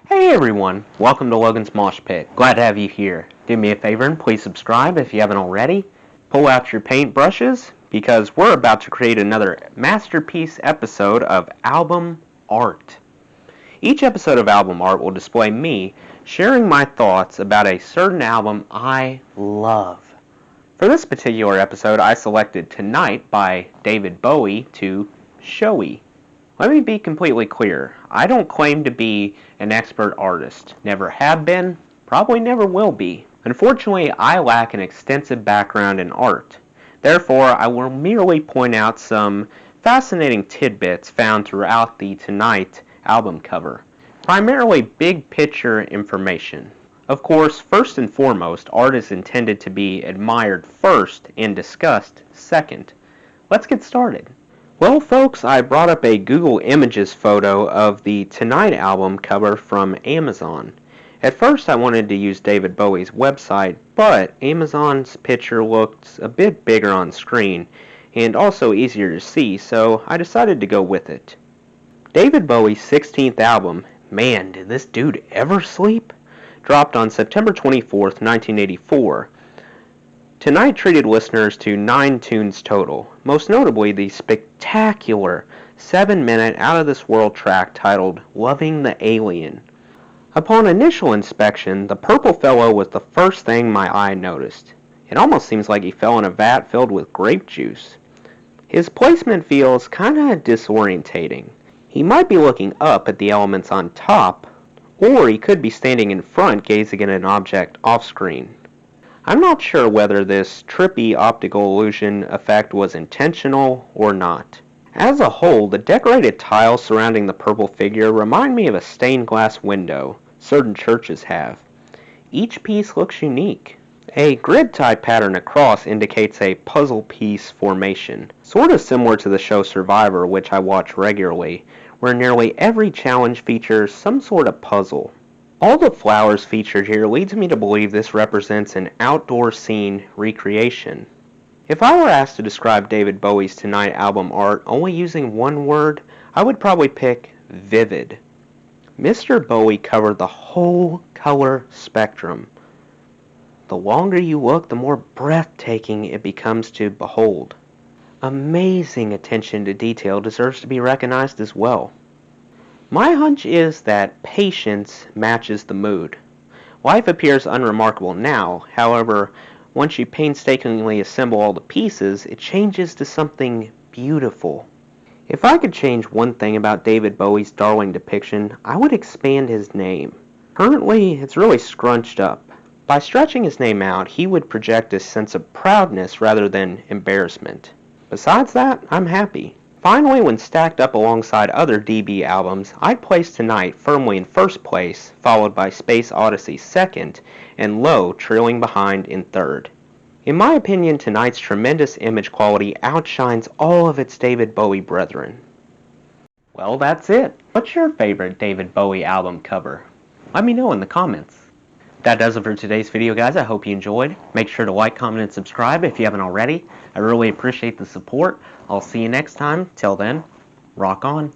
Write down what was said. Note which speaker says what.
Speaker 1: Hey everyone, welcome to Logan's Mosh Pit. Glad to have you here. Do me a favor and please subscribe if you haven't already. Pull out your paint brushes because we're about to create another masterpiece episode of album art. Each episode of album art will display me sharing my thoughts about a certain album I love. For this particular episode, I selected Tonight by David Bowie to Showy. Let me be completely clear. I don't claim to be an expert artist. Never have been, probably never will be. Unfortunately, I lack an extensive background in art. Therefore, I will merely point out some fascinating tidbits found throughout the Tonight album cover. Primarily big picture information. Of course, first and foremost, art is intended to be admired first and discussed second. Let's get started. Well, folks, I brought up a Google Images photo of the Tonight album cover from Amazon. At first, I wanted to use David Bowie's website, but Amazon's picture looked a bit bigger on screen and also easier to see, so I decided to go with it. David Bowie's 16th album, man, did this dude ever sleep? Dropped on September 24th, 1984. Tonight treated listeners to 9 tunes total, most notably the spectacular 7-minute out-of-this-world track titled Loving the Alien. Upon initial inspection, the purple fellow was the first thing my eye noticed. It almost seems like he fell in a vat filled with grape juice. His placement feels kinda disorientating. He might be looking up at the elements on top, or he could be standing in front gazing at an object off-screen. I'm not sure whether this trippy optical illusion effect was intentional or not. As a whole, the decorated tiles surrounding the purple figure remind me of a stained glass window certain churches have. Each piece looks unique. A grid-type pattern across indicates a puzzle piece formation, sort of similar to the show Survivor, which I watch regularly, where nearly every challenge features some sort of puzzle. All the flowers featured here leads me to believe this represents an outdoor scene recreation. If I were asked to describe David Bowie's Tonight album art only using one word, I would probably pick vivid. Mr. Bowie covered the whole color spectrum. The longer you look, the more breathtaking it becomes to behold. Amazing attention to detail deserves to be recognized as well. My hunch is that patience matches the mood. Life appears unremarkable now, however, once you painstakingly assemble all the pieces, it changes to something beautiful. If I could change one thing about David Bowie's darling depiction, I would expand his name. Currently, it's really scrunched up. By stretching his name out, he would project a sense of proudness rather than embarrassment. Besides that, I'm happy. Finally, when stacked up alongside other DB albums, I'd place Tonight firmly in first place, followed by Space Odyssey second, and Low trailing behind in third. In my opinion, Tonight's tremendous image quality outshines all of its David Bowie brethren. Well, that's it. What's your favorite David Bowie album cover? Let me know in the comments. That does it for today's video, guys. I hope you enjoyed. Make sure to like, comment, and subscribe if you haven't already. I really appreciate the support. I'll see you next time. Till then, rock on.